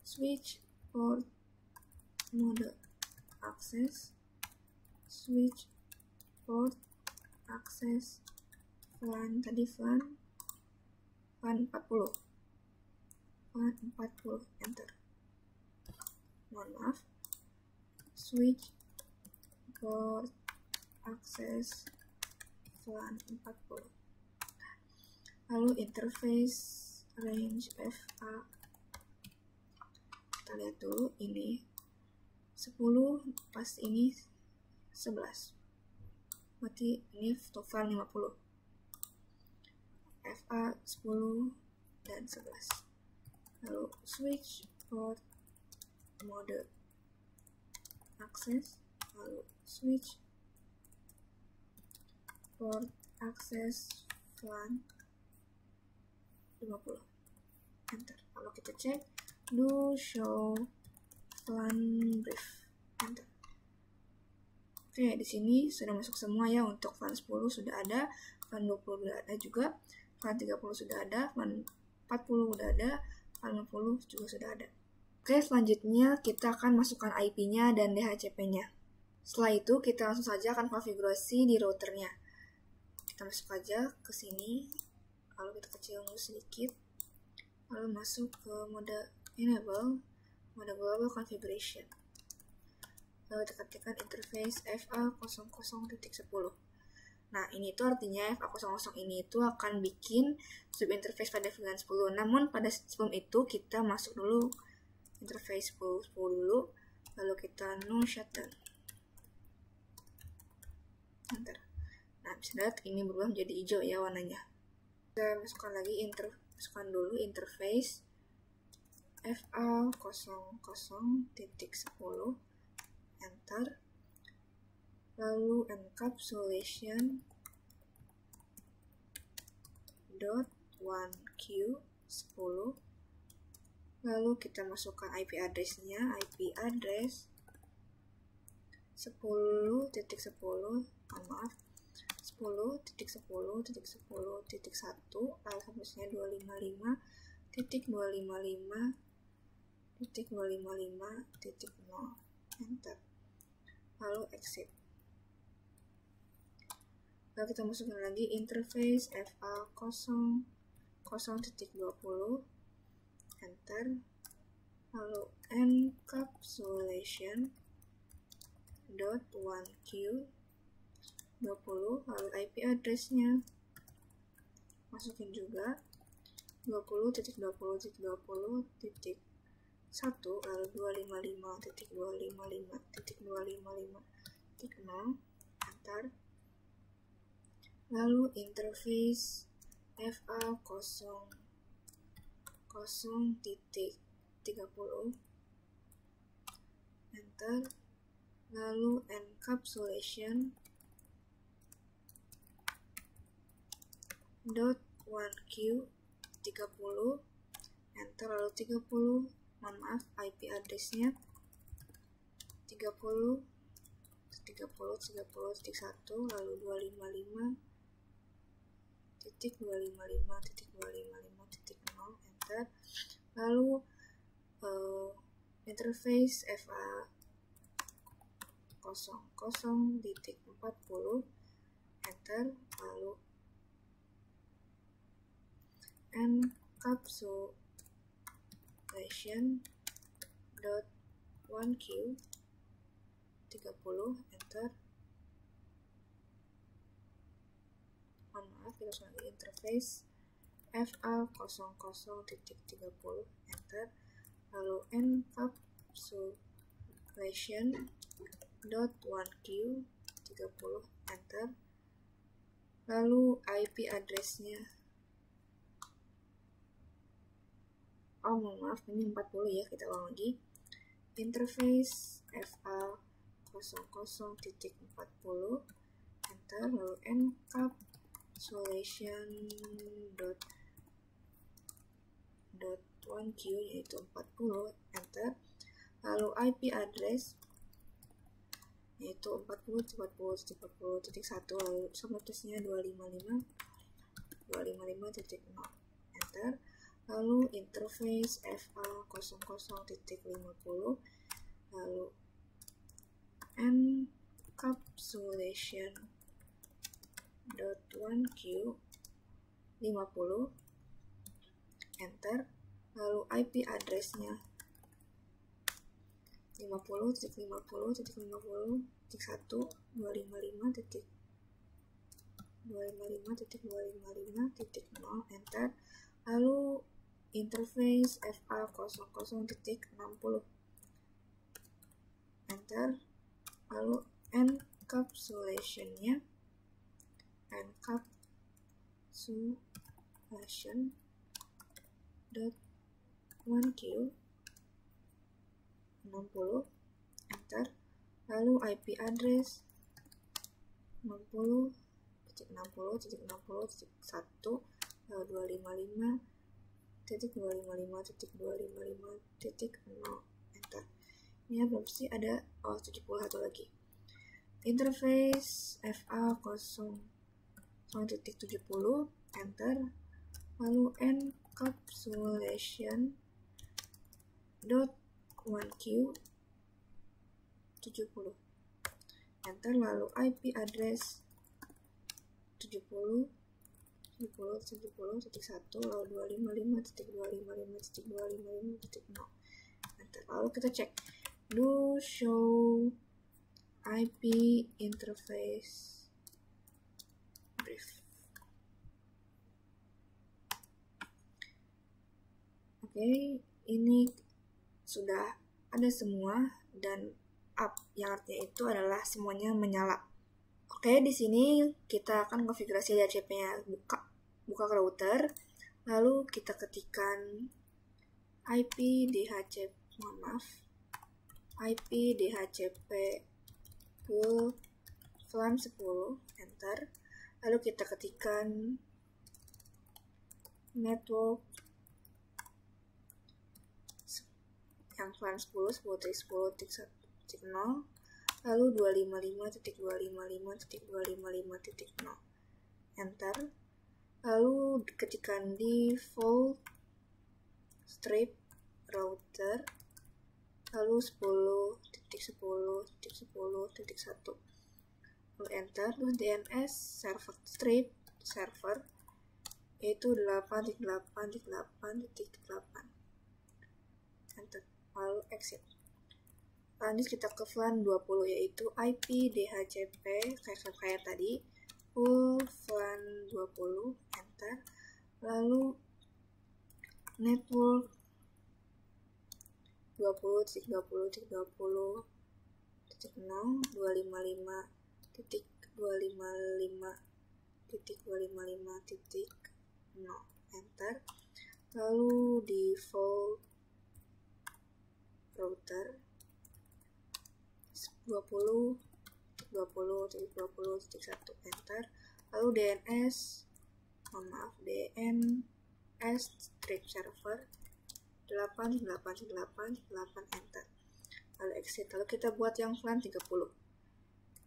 switch port mode access, switch port access VLAN, tadi VLAN 40, enter. Mohon maaf, switch port access VLAN 40. Lalu interface range FA, kita lihat dulu, ini 10 pas ini 11, berarti ini VLAN 50, FA 10 dan 11. Lalu switch port mode access, lalu switch port access VLAN 50, enter. Kalau kita cek do show VLAN brief, enter. Oke, di sini sudah masuk semua ya. Untuk VLAN 10 sudah ada, VLAN 20 sudah ada juga, VLAN 30 sudah ada, VLAN 40 sudah ada, VLAN 50 juga sudah ada. Oke, selanjutnya kita akan masukkan IP-nya dan DHCP-nya. Setelah itu kita langsung saja akan konfigurasi di routernya. Kita masuk aja ke sini, lalu kita kecil dulu sedikit, lalu masuk ke mode enable, mode global configuration. Lalu kita ketikkan interface FA00.10. Nah, ini tuh artinya FA00 ini itu akan bikin subinterface pada VLAN 10. Namun pada sebelum itu kita masuk dulu interface 10 dulu, lalu kita no shutdown, enter. Nah, bisa lihat ini berubah menjadi hijau ya warnanya. Kita masukkan lagi masukkan dulu interface FA00.10, enter. Lalu encapsulation .1q 10. Lalu kita masukkan IP address-nya, IP address 10.10, maaf, 10.10.10.1, lalu hapusnya 255.255.255.0, enter. Lalu exit. Lalu kita masukkan lagi interface FA00.20, enter. Lalu encapsulation .1q 20, lalu IP address-nya masukin juga 20.20.20.1, lalu 255.255.255.0, enter. Lalu interface FA00.30, enter. Lalu encapsulation .1q 30, enter. Lalu 30, mohon maaf, IP address-nya 30.30.30.1, lalu 255.255.255.0, enter. Lalu interface FA00.40, enter. Lalu encapsulation .1q 30, enter. Mohon maaf, kita langsung lagi interface FA00.30, enter. Lalu encapsulation .1q 30, enter. Lalu IP address-nya, mohon maaf, ini 40 ya, kita ulang lagi. Interface FA00.40, enter. Lalu encapsulation .1q yaitu 40, enter. Lalu IP address yaitu 40.40.40.1, lalu subnetnya 255.255.0, enter. Lalu interface FA00.50, lalu encapsulation .1q 50, enter. Lalu IP address-nya 255.255.255.255.0 enter. Lalu interface FA00.60 enter. Lalu encapsulation-nya encapsulation.1Q 60 enter. Lalu IP address 60.60.60.1 lalu 255.255.255.0 enter. Ini berapa sih? Ada 71 lagi. Interface FA00.70 enter. Lalu encapsulation.1Q 70 enter. Lalu IP address 70.70.1 lalu 255.255.255.0 enter. Lalu kita cek do show IP interface brief. Oke, ini sudah ada semua dan up yang artinya itu adalah semuanya menyala. Oke, di sini kita akan konfigurasi DHCP-nya, buka ke router, lalu kita ketikkan IP DHCP ke VLAN 10 enter. Lalu kita ketikkan network yang VLAN 10.10.10.0 lalu 255.255.255.0 enter. Lalu ketikkan default strip router lalu 10.10.10.1 lalu enter. Terus DNS server strip server yaitu 8.8.8.8 enter. Lalu exit. Lanjut kita ke VLAN 20 yaitu IP DHCP kayak tadi full VLAN 20 enter. Lalu network 20.20.20.0 255.255.255.0 enter. Lalu default router 20.20.20.1 enter. Lalu DNS strip server 8.8.8.8 enter. Lalu exit. Lalu kita buat yang VLAN 30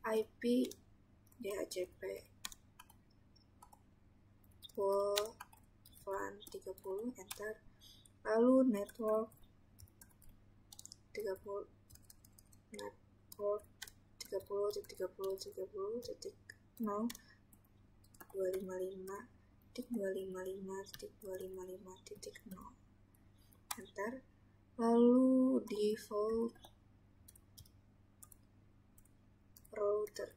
IP DHCP full VLAN 30 enter. Lalu network 30.30.30.0 enter. Lalu default router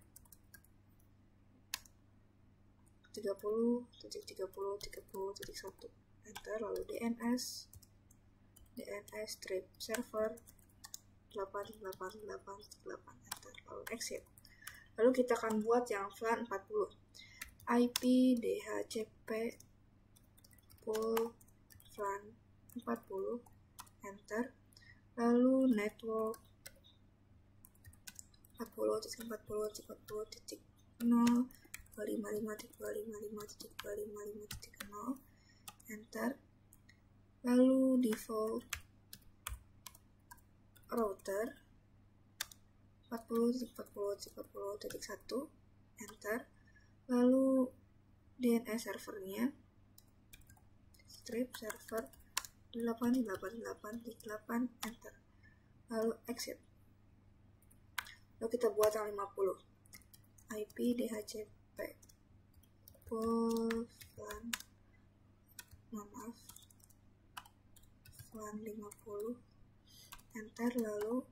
30.30.30.1 enter. Lalu DNS strip server 8.8.8.8 enter. Lalu exit. Lalu kita akan buat yang VLAN 40 IP DHCP full VLAN 40 enter. Lalu network 40.40.40.0 255.255.255.0 enter. Lalu default router 40.40.40.1 enter. Lalu DNS servernya strip server 8.8.8.8 enter. Lalu exit. Lalu kita buat yang 50 IP DHCP full VLAN VLAN 50 enter. Lalu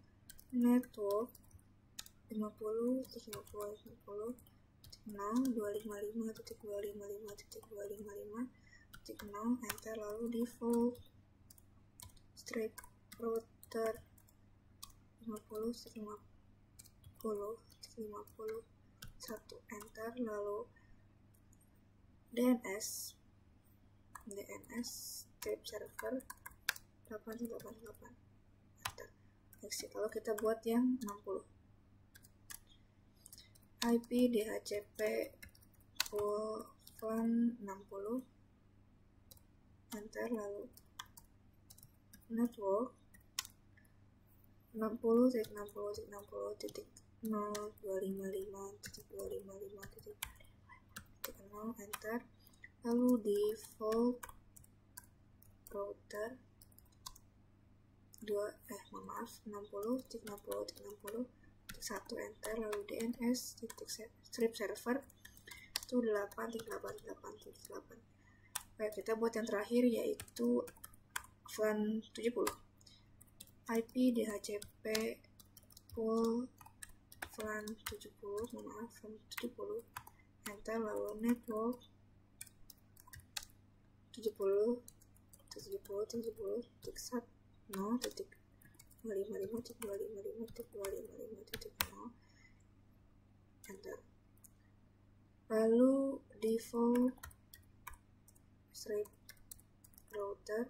network 50.50.0.255.255.255.0 enter, lalu default strip router 50.50.50.1 enter, lalu DNS strip server 888 enter, exit. Lalu kita buat yang 60, IP DHCP VLAN 60 enter, lalu network 60.60.0.255.255.0 enter, lalu default router 60.60.60.1 enter, lalu DNS strip server itu 8.8.8.8. Baik, kita buat yang terakhir yaitu VLAN 70, IP DHCP pool VLAN 70 enter, lalu network 70.0.255.255.255.0 enter, lalu default strip router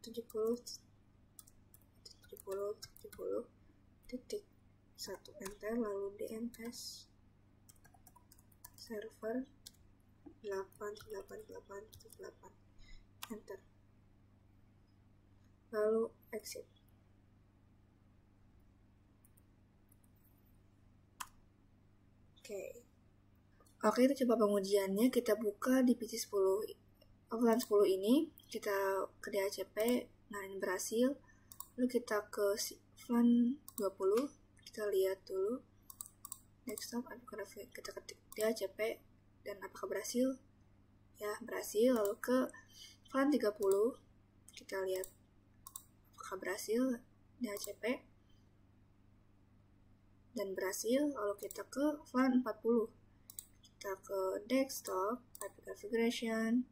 70.70.1 enter, lalu DNS server 8.8.8.8 enter, lalu exit. Oke, kita coba pengujiannya. Kita buka di PC 10 VLAN 10 ini, kita ke DHCP, nah ini berhasil. Lalu kita ke VLAN 20, kita lihat dulu desktop, apakah kita ketik DHCP dan apakah berhasil. Ya, berhasil. Lalu ke VLAN 30, kita lihat apakah berhasil DHCP dan berhasil. Lalu kita ke VLAN 40, kita ke desktop, IP configuration,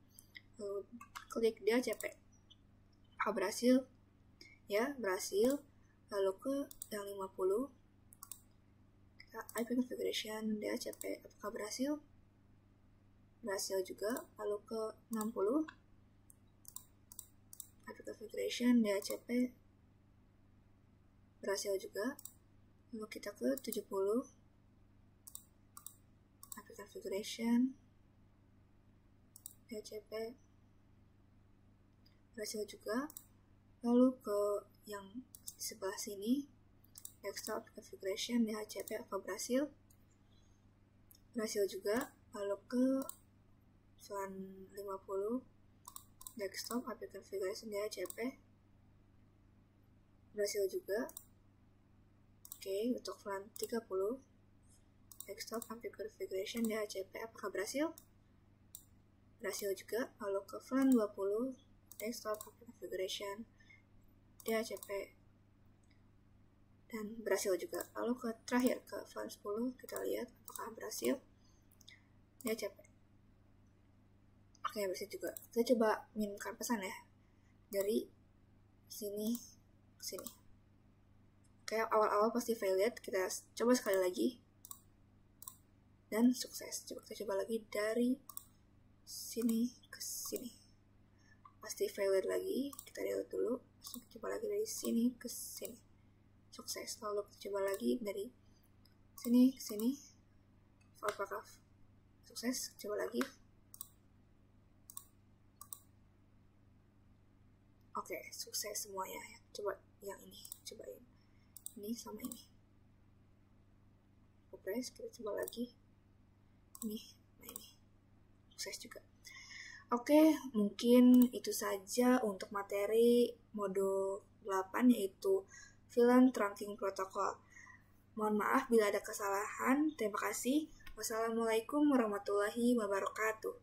lalu klik DHCP. Apakah berhasil? Ya, berhasil. Lalu ke yang 50, kita IP configuration DHCP. Apakah berhasil? Berhasil juga. Lalu ke 60, IP configuration DHCP. Berhasil juga. Lalu kita ke 70, IP configuration DHCP. Berhasil juga. Lalu ke yang sebelah sini, desktop configuration DHCP, apa berhasil? Berhasil juga. Lalu ke VLAN 50, desktop IP configuration DHCP, berhasil juga. Oke, untuk VLAN 30, desktop IP configuration DHCP, apakah berhasil? Berhasil juga. Lalu ke VLAN 20, desktop IP configuration DHCP dan berhasil juga. Lalu ke terakhir ke VLAN 10, kita lihat apakah berhasil DHCP. Oke, berhasil juga. Kita coba mengirimkan pesan ya dari sini ke sini. Oke, awal-awal pasti failed. Kita coba sekali lagi dan sukses. Kita coba lagi dari sini ke sini. Pasti failed lagi. Kita lihat dulu. Kita coba lagi dari sini ke sini. Sukses. Lalu kita coba lagi dari sini ke sini. Apakah sukses? Coba lagi. Oke, sukses semuanya. Coba yang ini. Cobain. Ini sama ini. Press, kita coba lagi. Ini, nah ini. Sukses juga. Oke, mungkin itu saja untuk materi modul 8 yaitu VLAN Trunking Protocol. Mohon maaf bila ada kesalahan. Terima kasih. Wassalamualaikum warahmatullahi wabarakatuh.